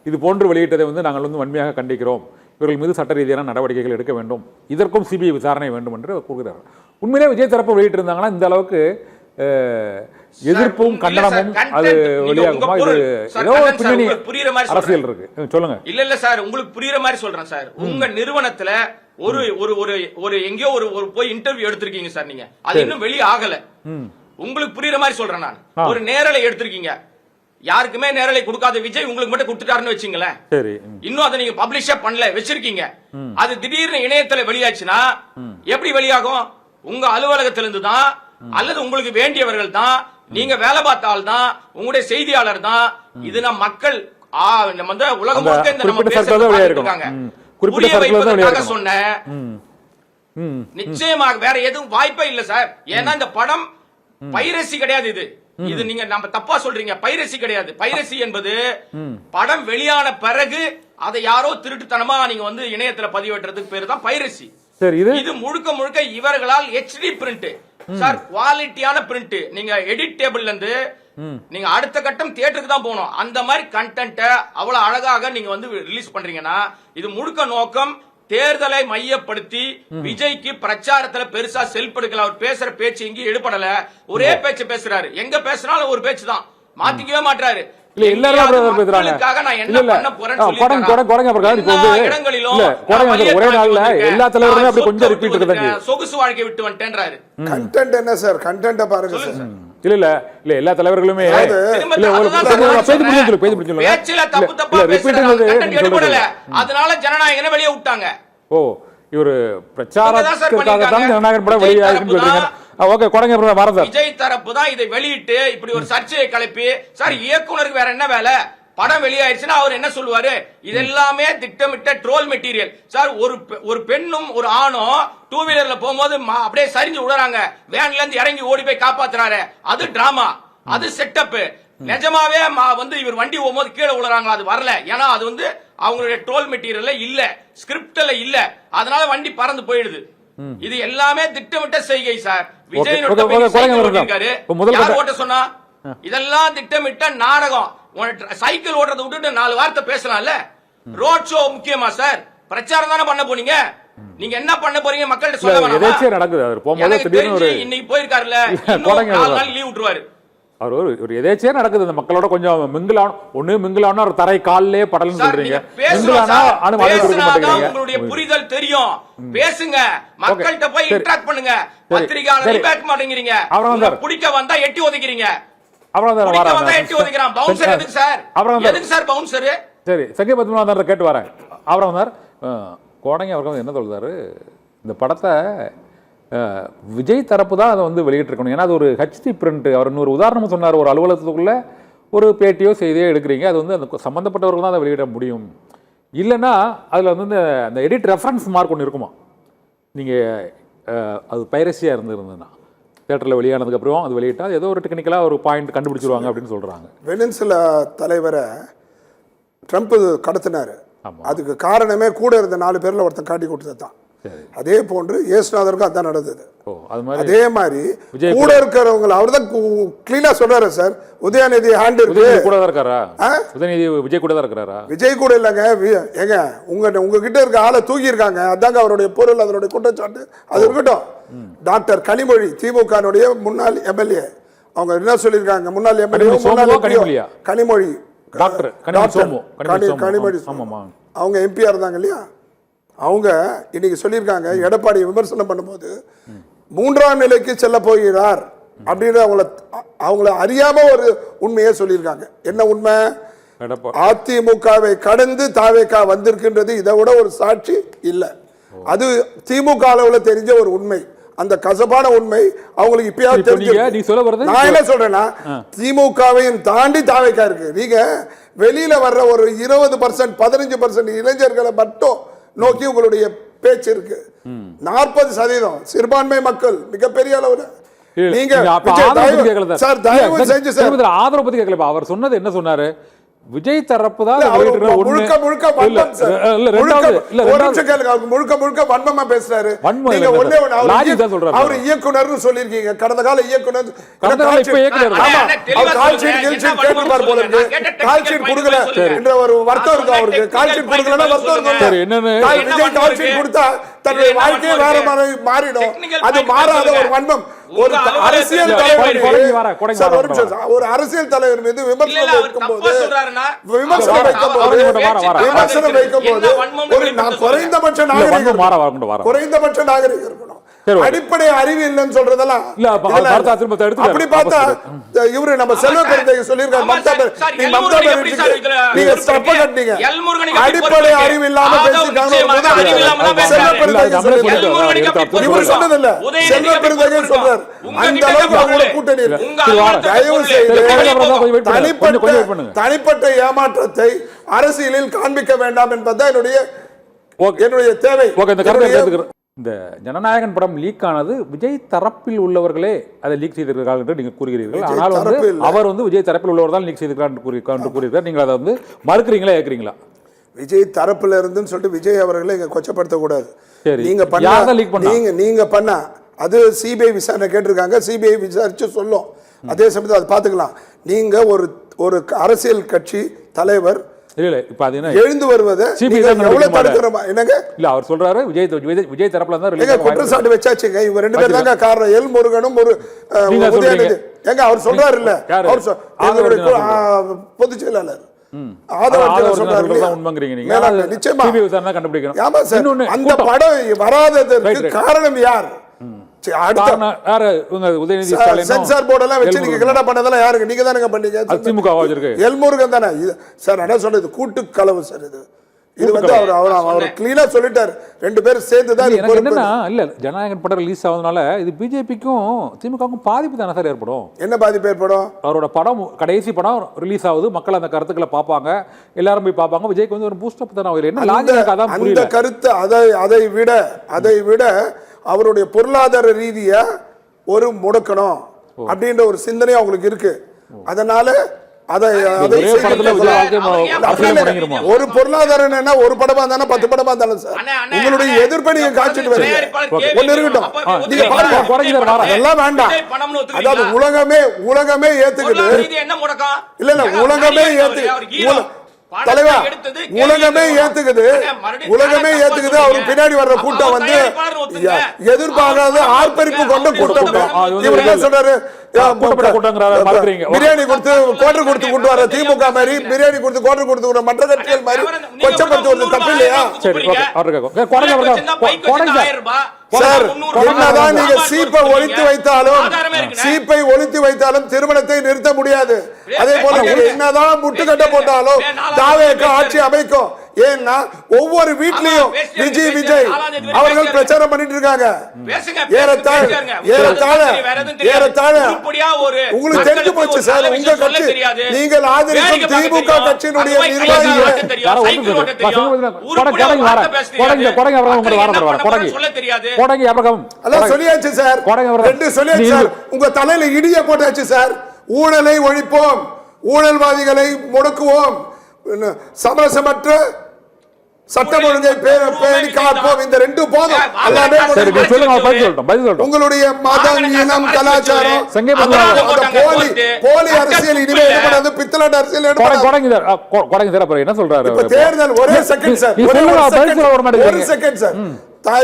இது போன்று வெளியிட்டதை வந்து நாங்கள் வந்து வன்மையாக கண்டிக்கிறோம், இவர்கள் மீது சட்ட ரீதியான நடவடிக்கைகள் எடுக்க வேண்டும், இதற்கும் சிபிஐ விசாரணை வேண்டும் என்று கூறுகிறார். உண்மையிலே விஜய் தரப்பு வெளியிட்டிருந்தாங்கன்னா இந்த அளவுக்கு எதிர்ப்பும் கண்டனமும் அது வெளியாகுமா? இது ஏதோ பின்னணி அரசியல் இருக்கு, சொல்லுங்க. இல்ல சார், உங்களுக்கு புரியுற மாதிரி சொல்றேன் சார். உங்க நிறுவனத்துல ஒரு ஒரு ஒரு எங்கேயோ ஒரு போய் இன்டர்வியூ எடுத்திருக்கீங்க சார், நீங்க அது இன்னும் வெளியே ஆகல. உங்களுக்கு புரியுற மாதிரி சொல்றேன் நான். ஒரு நேரலை எடுத்திருக்கீங்க, யாருக்குமே நேரலை கொடுக்காத விஜய் உங்களுக்கு மட்டும் கொடுத்துட்டாருன்னு வச்சுங்களேன். இன்னும் அதை நீங்க பப்ளிஷே பண்ணல, வச்சிருக்கீங்க. அது திடீர்னு இணையத்துல வெளியாச்சுன்னா எப்படி வெளியாகும்? உங்க அலுவலகத்திலிருந்து தான், அல்லது உங்களுக்கு வேண்டியவர்கள் தான், நீங்க வேலை பார்த்த ஆள் தான், உங்களுடைய செய்தியாளர் தான். இது நம்ம மக்கள் நம்ம வந்து உலகம் முழுக்க இந்த நம்ம பேசுறாங்க. புரிய வைப்பதற்காக சொன்ன நிச்சயமாக வேற எதுவும் வாய்ப்பே இல்ல சார். ஏன்னா இந்த படம் பைரசி கிடையாது. இது நீங்க நம்ம தப்பா சொல்றீங்க. பைரசி கிடையாது. பைரசி என்பது படம் வெளியான பிறகு அதை யாரோ திருட்டுத்தனமா நீங்க வந்து இணையத்துல பதிவேற்றதுக்கு பேரு தான் பைரசி. இது முழுக்க முழுக்க இவர்களால் HD பிரிண்ட் சார், குவாலிட்டியான பிரிண்ட். நீங்க எடிட் டேபிள்ல இருந்து நீங்க அடுத்த கட்டம் தியேட்டருக்கு தான் போகணும். அந்த மாதிரி கண்டென்ட் அவ்வளவு அழகாக நீங்க வந்து ரிலீஸ் பண்றீங்கன்னா இது முழுக்க நோக்கம் தேர்தலை மையப்படுத்தி விஜய்க்கு பிரச்சாரத்துல பெருசா செல்படுக்கல. அவர் பேசுற பேச்சு எங்கேயும் எடுபடல, ஒரே பேச்சு பேசுறாரு. எங்க பேசினாலும் ஒரு பேச்சு தான், மாத்திக்கவே மாட்டாரு. எல்லா தலைவருமே அப்படி கொஞ்சம் ரிப்பீட் இருக்கு. சொகுசு வாழ்க்கை விட்டு வந்துட்டேன்றாரு. கண்டென்ட் என்ன சார்? கண்டென்ட் பாருங்க சார். இல்ல எல்லா தலைவர்களுமே அதனால ஜனநாயகனை வெளியே விட்டாங்க. ஓ, இவரு பிரச்சாரத்துக்காக தான் ஜனநாயகன் படம் வெளியாகுன்னு சொல்றீங்க. ஓகே, கொடங்க வரதா விஜய் தரப்பு தான் இதை வெளியிட்டு இப்படி ஒரு சர்ச்சையை கிளப்பி, சார் இயக்குனருக்கு வேற என்ன வேலை? படம் வெளியாயிருச்சுன்னா அவர் என்ன சொல்லுவாரு? இதெல்லாமே திட்டமிட்ட ட்ரோல் மெட்டீரியல் சார். ஒரு பெண்ணும் ஒரு ஆணும் 2 வீலர்ல போகும்போது அப்படியே சரிஞ்சு விடுறாங்க, வேன்ல இருந்து இறங்கி ஓடி போய் காப்பாத்துறாரு, அது டிராமா, அது செட்டப். நிஜமாவே வந்து இவர் வண்டி போகும்போது கீழே விழுறாங்களா? அது வரல, ஏன்னா அது வந்து அவங்களுடைய ட்ரோல் மெட்டீரியல்ல இல்ல, ஸ்கிரிப்ட்ல இல்ல, அதனால வண்டி பறந்து போயிடுது. இது எல்லாமே திட்டமிட்ட செய்கை சார். விஜய் ஓட்ட சொன்னா இதெல்லாம் திட்டமிட்ட நாடகம். சைக்கிள் ஓட்டுறதை விட்டுட்டு 4 வார்த்தை பேசலாம்ல. ரோட் ஷோ முக்கியமா சார்? பிரச்சாரம் தானே பண்ண போனீங்க. நீங்க என்ன பண்ண போறீங்க மக்கள்கிட்ட சொல்ல வேணாம். இன்னைக்கு போயிருக்காருல்ல, 4 நாள் லீவ் விட்டுருவாரு. அவர் ஒரு எதேச்சியா நடக்குது. அந்த மக்களோட கொஞ்சம் மிங்கிலான ஒரு தரை காலிலே படலன்னு சொல்றீங்க. உங்களுடைய புரிதல் தெரியும், பேசுங்க, மக்கள்கிட்ட போய் இன்டராக்ட் பண்ணுங்க. பத்திரிகையாளர் பேச மாட்டேங்கிறீங்க, பிடிக்க வந்தா எட்டி ஒதுக்கிறீங்க. அப்புறம் தான் குடிக்க வரேன். வந்தா எட்டி உதைக்கிறான். பவுன்சர் எதுக்கு சார்? அப்புறம் தான் எதுக்கு சார் பவுன்சர்? சரி, சங்கி பத்மநாதன் கேட்டு வரேன். அப்புறம் வந்தார் கோடங்கி அவர்கள் என்ன சொல்றாரு, இந்த படத்தை விஜய் தரப்பு தான் அதை வந்து வெளியிட்டிருக்கணும். ஏன்னா அது ஒரு ஹெச்டி பிரிண்ட். அவர் இன்னொரு உதாரணம் சொன்னார், ஒரு அலுவலகத்துக்குள்ள ஒரு பேட்டியோ செய்தியோ எடுக்கிறீங்க, அது வந்து அந்த சம்மந்தப்பட்டவர்கள் தான் அதை வெளியிட முடியும். இல்லைன்னா அதில் வந்து அந்த எடிட் ரெஃபரன்ஸ் மார்க் ஒன்று இருக்குமா, நீங்கள் அது பைரசியாக இருந்திருந்ததுன்னா தியேட்டரில் வெளியானதுக்கப்புறம் அது வெளியிட்டால் ஏதோ ஒரு டெக்னிக்கலாக ஒரு பாயிண்ட் கண்டுபிடிச்சிருவாங்க அப்படின்னு சொல்கிறாங்க. வெனின்சுலா தலைவரை ட்ரம்ப் கடத்தினார். அதுக்கு காரணமே கூட இருந்த 4 பேர்ல ஒருத்தன் காட்டி கொடுத்தது தான். அதே போன்று இயேசுநாதருக்கும் அதான் நடந்தது. அதே மாதிரி கூட இருக்கிறவங்க அவர் தான் கிளீனா சொல்றாரு சார். உதயநிதி ஹேண்ட் இருக்கு கூட தான் இருக்காரா? உதயநிதி விஜய் கூட தான் இருக்கிறாரா? விஜய் கூட இல்லைங்க. ஏங்க உங்ககிட்ட இருக்க ஆளை தூக்கி இருக்காங்க. அதாங்க அவருடைய பொருள், அதனுடைய குற்றச்சாட்டு. அது இருக்கட்டும். டாக்டர் கனிமொழி திமுகனுடைய முன்னாள் எம்எல்ஏ, அவங்க என்ன சொல்லியிருக்காங்க, முன்னாள் எம்எல்ஏ கனிமொழி, டாக்டர் கனிமொழி, அவங்க எம்பியா இருந்தாங்க இல்லையா, அவங்க இன்னைக்கு சொல்லியிருக்காங்க எடப்பாடியை விமர்சனம் பண்ணும்போது 3ஆம் நிலைக்கு செல்ல போகிறார் அப்படின்னு அவங்கள அறியாம ஒரு உண்மையை சொல்லியிருக்காங்க. என்ன உண்மை? அதிமுகவை கடந்து தாவேகா வந்திருக்கின்றது இதை விட ஒரு சாட்சி இல்லை. அது திமுக அளவுல தெரிஞ்ச ஒரு உண்மை. அந்த கசப்பான உண்மை அவங்களுக்கு இப்பயாவது தெரிஞ்சு. நான் என்ன சொல்றேன்னா, திமுகவையும் தாண்டி தாவேகா இருக்கு. நீங்க வெளியில வர்ற ஒரு 20% 15% இளைஞர்களை மட்டும் நோக்கி உங்களுடைய பேச்சு இருக்கு. 40% சிறுபான்மை மக்கள் மிகப்பெரிய அளவுல. நீங்க தயவு செஞ்சு சார் ஆதரவு பத்தி கேட்கல. அவர் சொன்னது என்ன சொன்னாரு, விஜய் தரப்பு தான் முழுக்க முழுக்க வன்மமா பேசுறாரு. அவர் இயக்குனர் சொல்லிருக்கீங்க, கடந்த கால இயக்குனர் கால்ஷீட் கொடுக்கல என்ற ஒரு வருத்தம் இருக்கு அவருக்கு. கால்ஷீட் கொடுக்கலன்னா வருத்தம் இருக்கு. விஜய் கால்ஷீட் கொடுத்தா தன்னுடைய வாழ்க்கையே வேற மாதிரி மாறிடும். அது மாறாத ஒரு வன்மம். ஒரு அரசியல் தலைவர் ஒரு அரசியல் தலைவர் மீது விமர்சனம் வைக்கும்போது ஒரு குறைந்தபட்ச நாகரிகம் இருக்கணும். அடிப்படை அறிவு இல்லைன்னு சொல்றதெல்லாம் அப்படி பார்த்தா இவரு நம்ம செல்வ பெருந்தகை சொல்லியிருக்காரு, அடிப்படை அறிவு இல்லாம பேசிட்டாங்க. செல்வ பெருந்தகை இவர் சொன்னதில்ல, செல்வ பெருந்தகை சொல்றாரு. அந்த அளவுக்கு அவங்களோட கூட்டணி தயவு செய்து தனிப்பட்ட ஏமாற்றத்தை அரசியலில் காண்பிக்க வேண்டாம் என்பதுதான் என்னுடைய தேவை. இந்த ஜனநாயகன் படம் லீக் ஆனது விஜய் தரப்பில் உள்ளவர்களே அதை லீக் செய்திருக்கிறார்கள் என்று நீங்கள் கூறுகிறீர்கள். ஆனால் வந்து அவர் வந்து விஜய் தரப்பில் உள்ளவர் தான் லீக் செய்திருக்கிறார் என்று கூறுகிறார். நீங்கள் அதை வந்து மறுக்கிறீங்களா, ஏற்கிறீங்களா? விஜய் தரப்புல இருந்துன்னு சொல்லிட்டு விஜய் அவர்களை இங்க கொச்சப்படுத்தக்கூடாது. நீங்க பண்ண அது சிபிஐ விசாரணை கேட்டிருக்காங்க, சிபிஐ விசாரிச்சு சொல்லும். அதே சமயத்தில் அதை பார்த்துக்கலாம். நீங்க ஒரு அரசியல் கட்சி தலைவர் எழுந்து வருவதை என்னங்க இல்ல அவர் சொல்றாரு, விஜய் தரப்புல தான் குற்றச்சாட்டு வச்சாச்சுங்க. இவங்க 2 பேர் தாங்க காரணம். எல் முருகனும் ஒரு உதயநிதி. எங்க அவர் சொல்றாரு இல்ல, பொதுச் செயலாளர் அந்த படம் வராததற்கு காரணம் யார்? சென்சார் போர்டு எல்லாம் வச்சு நீங்க கலடா பண்ணதெல்லாம் யாருக்கு? நீங்க தானே பண்ணீங்க. எல்முருகன் தானே சார். என்ன சொல்றது, கூட்டு களவு சார். இது வந்து அவர் கிளீனா சொல்லிட்டாரு. 2 பேரும் சேர்ந்து தான். என்னன்னா இல்ல ஜனநாயகன் படம் ரிலீஸ் ஆகுதுனால இது பிஜேபிக்கும் திமுகவுக்கும் பாதிப்பு தானே சார் ஏற்படும்? என்ன பாதிப்பு ஏற்படும்? அவரோட படம் கடைசி படம் ரிலீஸ் ஆகுது, மக்கள் அந்த கருத்துக்களை பார்ப்பாங்க, எல்லாரும் போய் பார்ப்பாங்க. விஜய்க்கு வந்து ஒரு பூஸ்ட் அப் தானே. என்ன லாஜிக்? அதான் அந்த கருத்து. அதை விட அவருடைய பொருளாதார ரீதியா ஒரு முடக்கணும் அப்படின்ற ஒரு சிந்தனை அவங்களுக்கு இருக்கு. அதனால ஒரு பொருளாதாரம் என்ன, ஒரு படமா தானே 10 படமா தானே சார். உங்களுடைய எதிர்ப்பை நீங்க காட்சிட்டு வரீங்க. ஒண்ணு இருக்கட்டும், நீங்க பாருங்க, எல்லாம் வேண்டாம். அதாவது உலகமே ஏத்துக்குது. இல்ல உலகமே தலைவா, உலகமே ஏத்துக்குது. அவருக்கு பின்னாடி வர்ற கூட்டம் வந்து எதிர்பாராத ஆர்ப்பரிப்பு கொண்ட கூட்டம். இவர் என்ன சொல்றாரு, பிரியாணி கொடுத்து கோட்டர் கொடுத்து கொண்டு வர திமுக மாதிரி பிரியாணி கொடுத்து கோட்டர் கொடுத்து மற்ற கட்சிகள் மாதிரி கொச்சப்படுத்துவது தப்பு இல்லையா? சார், என்னதான் நீங்க ஆதாரம் சீப்பை ஒழித்து வைத்தாலும் ஆதாரமே இருக்குண்ணே. சீப்பை ஒழித்து வைத்தாலும் திருமணத்தை நிறுத்த முடியாது. அதே போல நீங்க என்னதான் முட்டுக்கட்டை போட்டாலும் தாவேக்கு ஆட்சி அமைக்கும். ஏன்னா ஒவ்வொரு வீட்லயும் விஜய் அவர்கள் பிரச்சாரம் பண்ணிட்டு இருக்காங்க. ஏறத்தாழ உங்களுக்கு தெரிஞ்சு போச்சு சார். உங்க கட்சி நீங்கள் ஆதரிக்கும் திமுக கட்சியினுடைய சொல்லியாச்சு சார். உங்க தலையில இடிய போட்டாச்சு சார். ஊழலை ஒழிப்போம், ஊழல்வாதிகளை முடக்குவோம், சமரசமற்ற சட்டம் ஒழுங்கை பேணி காப்போம். இந்த ரெண்டு போதும். உங்களுடைய மதம், இனம், கலாச்சாரம், போலி அரசியல் இனிமே எடுப்பது, பித்தலாட்ட அரசியல் என்ன சொல்றாரு? தேர்தல் ஒரே செகண்ட் சார், ஒரு செகண்ட் சார்.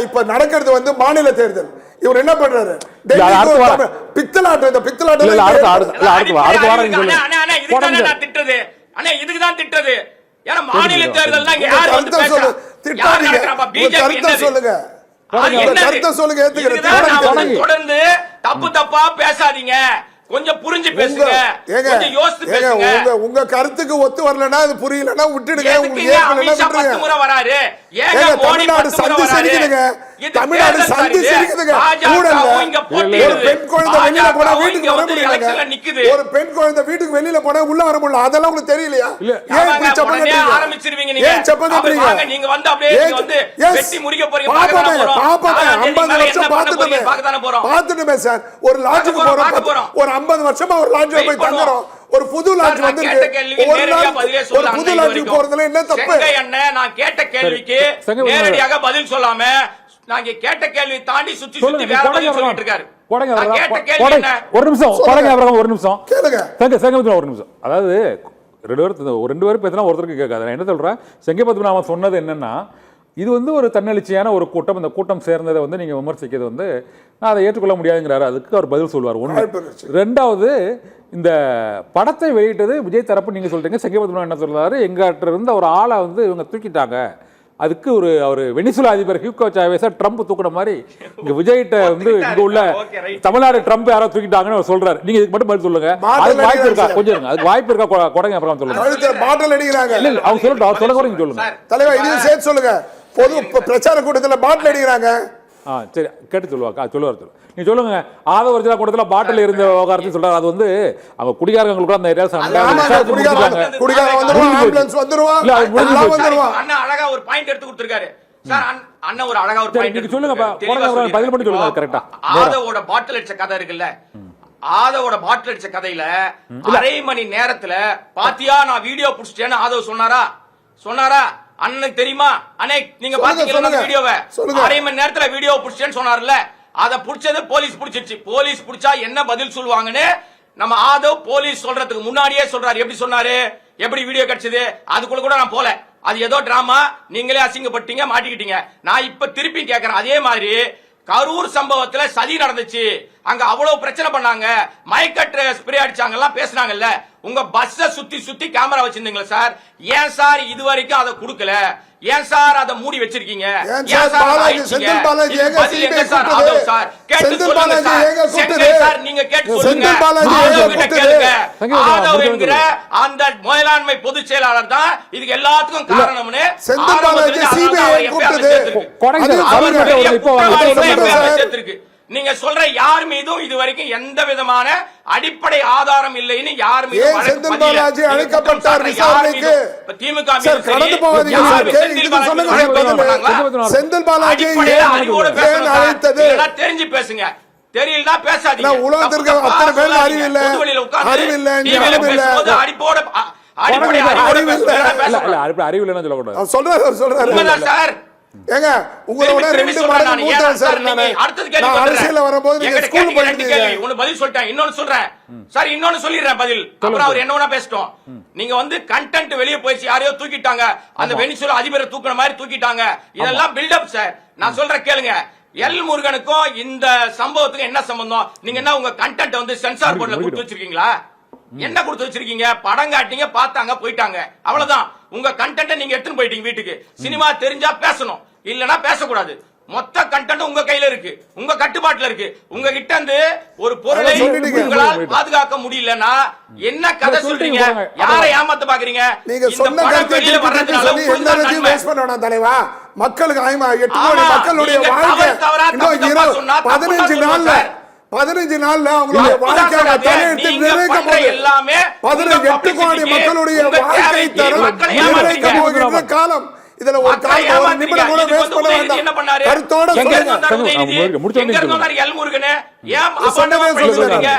இப்ப நடக்கிறது வந்து மாநில தேர்தல். இவர் என்ன பண்றாரு? பித்தலாட்டம். இந்த பித்தலாட்டம் இதுக்குதான் திட்டது. ஏன்னா மாநில தேர்தல் யார் வந்து தொடர்ந்து தப்பு தப்பா பேசாதீங்க, கொஞ்சம் புரிஞ்சு பேசுங்க, கொஞ்சம் யோசிச்சு பேசுங்க. உங்க கருத்துக்கு ஒத்து வரலனா, அது புரியலனா விட்டுடுங்க. உங்களுக்கு அமித்ஷா 10 முறை வராரு, ஏங்க மோடி 10 முறை வராரு? தமிழ்நாடு சந்தி சிரிக்குதுங்க. ஒரு பெண் குழந்தை வெளியில போனா வீட்டுக்கு வர முடியல. ஒரு பெண் குழந்தை வீட்டுக்கு வெளியில போனா உள்ள வர முடியல. அதெல்லாம் உங்களுக்கு தெரியலையா? ஏன் இப்படி சப்போர்ட் ஆரம்பிச்சிருவீங்க நீங்க? ஏன் சப்போர்ட் பண்றீங்க? நீங்க வந்து அப்படியே நீங்க வந்து வெட்டி முறிக்க போறீங்க. பாப்போம் 50 வருஷம் பாத்துட்டோமே சார். ஒரு லாட்ஜுக்கு போறோம், ஒரு 50 வருஷமா ஒரு லாட்ஜ்ல போய் தங்குறோம். ஒரு புது லாட்ஜ் வந்திருக்கு. ஒரு புது லாட்ஜுக்கு போறதுல என்ன தப்பு? நான் கேட்ட கேள்விக்கு நேரடியாக பதில் சொல்லாம நாங்க கேட்ட கேள்வி தாண்டி சுத்தி சுத்தி வேற பதில் சொல்லிட்டு இருக்காரு. ஒரு நிமிஷம் ஒரு நிமிஷம் ஒரு நிமிஷம். அதாவது ரெண்டு பேரும் பேசினா ஒருத்தருக்கு கேட்காது. நான் என்ன சொல்றேன், செங்கை பத்மநாபன் சொன்னது என்னன்னா, இது வந்து ஒரு தன்னெழுச்சியான ஒரு கூட்டம். இந்த கூட்டம் சேர்ந்ததை வந்து நீங்க விமர்சிக்கிறது வந்து நான் அதை ஏற்றுக்கொள்ள முடியாதுங்கிறாரு. அதுக்கு அவர் பதில் சொல்வார். ஒன்று. ரெண்டாவது, இந்த படத்தை வெளியிட்டது விஜய் தரப்பு. நீங்க சொல்றீங்க, செங்கை பத்மநாபன் என்ன சொல்றாரு, எங்கிட்ட இருந்த ஒரு ஆளை வந்து இவங்க தூக்கிட்டாங்க, அதுக்கு அவர் வெனிசுலா அதிபர் ஹியூகோ சாவேஸை ட்ரம்ப் தூக்குன மாதிரி இங்க விஜய்கிட்ட வந்து இங்க உள்ள தமிழ்நாடு ட்ரம்ப் யாரோ தூக்கிட்டாங்கன்னு அவர் சொல்றாரு. நீங்க இதுக்கு மட்டும் பதில் சொல்லுங்க. அதுக்கு வாய்ப்பு இருக்கா? கொஞ்சம் இருங்க, அதுக்கு வாய்ப்பு இருக்கா? கொடைங்க அப்புறம் சொல்லுங்க. பாட்டில் அடிக்கிறாங்க. இல்ல அவங்க சொல்லட்டும், அவர் சொல்ல கூட சொல்லுங்க. தலைவா இதையும் சேர்த்து சொல்லுங்க. பொது பிரச்சார கூட்டத்தில் பாட்டில் அடிக்கிறாங்க. சரி, கேட்டு சொல்லுவார். நீ சொல்லுங்க. ஆதவர்ஜினா கூட்டத்தில் பாட்டில் இருந்த விவகாரத்தையும் சொல்றாரு. அது வந்து அவங்க குடிகாரங்களுக்கு அந்த ஏரியா அழகா ஒரு பாயிண்ட் எடுத்து கொடுத்திருக்காரு சார். அண்ணா ஒரு அழகா ஒரு பாயிண்ட் சொல்லுங்க. பதில் பண்ணி சொல்லுங்க. கரெக்டா ஆதவோட பாட்டில் அடிச்ச கதை இருக்குல்ல, ஆதவோட பாட்டில் அடிச்ச கதையில அரை மணி நேரத்துல பாத்தியா நான் வீடியோ புடிச்சிட்டேன்னு ஆதவ சொன்னாரா? அண்ணனுக்கு தெரியுமா? அண்ணே நீங்க பாத்தீங்களா வீடியோவை? அரை மணி நேரத்துல வீடியோ புடிச்சேன்னு சொன்னார்ல, அத புடிச்சது போலீஸ் புடிச்சிருச்சு. போலீஸ் புடிச்சா என்ன பதில் சொல்லுவாங்கன்னு நம்ம ஆதவ் போலீஸ் சொல்றதுக்கு முன்னாடியே சொல்றாரு. எப்படி சொன்னாரு? எப்படி வீடியோ கிடைச்சது? அதுக்குள்ள கூட நான் போல, அது ஏதோ டிராமா, நீங்களே அசிங்கப்பட்டீங்க, மாட்டிக்கிட்டீங்க. நான் இப்ப திருப்பி கேட்கறேன், அதே மாதிரி கரூர் சம்பவத்துல சதி நடந்துச்சு, அங்க அவ்வளவு பிரச்சனை பண்ணாங்க, மயக்கற்ற ஸ்ப்ரே அடிச்சாங்க, பேசினாங்கல்ல, உங்க பஸ்ஸ சுத்தி சுத்தி கேமரா வச்சிருந்தீங்களா சார்? ஏன் சார் இது வரைக்கும் அதை கொடுக்கல? ஏன் சார் அதை மூடி வச்சிருக்கீங்க? ஏன் சார் செந்தில் பாலாஜி எங்க சிபிஐ கூப்பிட்டது? செந்தில் பாலாஜி எங்க கூப்பிட்டது? சார் நீங்க கேட்டு சொல்லுங்க. செந்தில் பாலாஜி எங்க கூப்பிட்டது? ஆதவ் என்கிற அந்த மேலாண்மை பொதுச் செயலாளர் தான் இதுக்கு எல்லாத்துக்கும் காரணம்னு செந்தில் பாலாஜி சிபிஐ கூப்பிட்டது. நீங்க சொல்ற யார் மீதும் இது வரைக்கும் எந்த விதமான அடிப்படை ஆதாரம் இல்லைன்னு யார் மீதும் செந்தில் பாலாஜி அழைக்கப்பட்டார் விசாரணைக்கு. திமுக கடந்து போகாதீங்க சார். இதுக்கு சொல்லுங்க. செந்தில் பாலாஜி ஏன் அழைத்தது? தெரிஞ்சு பேசுங்க, தெரியலனா பேசாதீங்க. உலகத்திற்கு அத்தனை பேர் அறிவு இல்ல, அறிவு இல்ல, அடிப்போட அறிவு இல்லைன்னு சொல்லக்கூடாது. சொல்றாரு சார். ஏங்க உங்களோட 2 மடங்கு மூத்தவன் சார். நான் அரசியல்ல வரும்போது நீங்க ஸ்கூல் போயிட்டீங்க. ஒன்னு பதில் சொல்லிட்டேன், இன்னொன்னு சொல்றேன் சார், இன்னொன்னு சொல்லிடுறேன் பதில். அப்புறம் அவர் என்ன வேணா பேசட்டும். நீங்க வந்து கண்டென்ட் வெளியே போயிடுச்சு, யாரையோ தூக்கிட்டாங்க, அந்த வெனிசுலா அதிபரை தூக்குற மாதிரி தூக்கிட்டாங்க, இதெல்லாம் பில்டப் சார். நான் சொல்றேன் கேளுங்க. எல் முருகனுக்கும் இந்த சம்பவத்துக்கும் என்ன சம்பந்தம்? நீங்க என்ன உங்க கண்டென்ட் வந்து சென்சார் போர்டுல கொடுத்து வச்சிருக்கீங்களா? என்ன கொடுத்து வச்சிருக்கீங்க? படம் காட்டிங்க, பார்த்தாங்க, போயிட்டாங்க, அவ்வளவுதான். உங்க கண்டென்ட் நீங்க எடுத்துன்னு போயிட்டீங்க வீட்டுக்கு. சினிமா தெரிஞ்சா பேசணும், இல்லனா பேசக்கூடாது. மொத்த கண்டென்ட் உங்க கையில இருக்கு, உங்க கட்டுப்பாட்டுல இருக்கு. உங்ககிட்ட இருந்து ஒரு பொருளை அதான் சொல்லிட்டீங்க. உங்களால் பாதுகாக்க முடியலன்னா என்ன கதை சொல்றீங்க? யாரை ஏமாத்த பாக்குறீங்க? நீங்க இந்த சொன்ன படம் கருத்தை வெளியில வர்றதுனால சொல்லி உங்களுக்கு எந்த தான் இடத்தையும் நன்மை. வேஸ்ட் பண்ண வேணாம் தலைவா. மக்களுக்கு 8 கோடி ஆமா, மக்களுடைய நீங்க வாழ்க்கை தவறா இன்னும் தப்பா சொன்னா தப்பு 15 தான் நாள்ல சொல்லுவோம் 15 நாள்ல அவங்களுடைய தப்பு தான் வாழ்க்கை சொல்லாதீங்க. தலையெடுத்து நீங்க நிறைவேற்ற பண்ற போகுது. எல்லாமே 8 கோடி மக்களுடைய உங்க வாழ்க்கை தேவைக்கு தரம் மக்களை நிறைவேற்ற ஏமாத்துறீங்க. போகின்ற காலம். இதுல ஒரு மக்களை காலம் ஒரு ஏமாத்துறீங்க. நிமிடம் கூட இதுக்கு வேஸ்ட் பண்ண உதயநிதி வேண்டாம். என்ன பண்ணாரு? கருத்தோட எங்க சொல்லுங்க. இருந்து வந்தாரு உதயநிதி? முடிச்ச எங்க இருந்து வந்தாரு எல்முருகனு? ஏன் சொன்னதே அபாண்டமா சொல்லுங்க. பேசுறீங்க?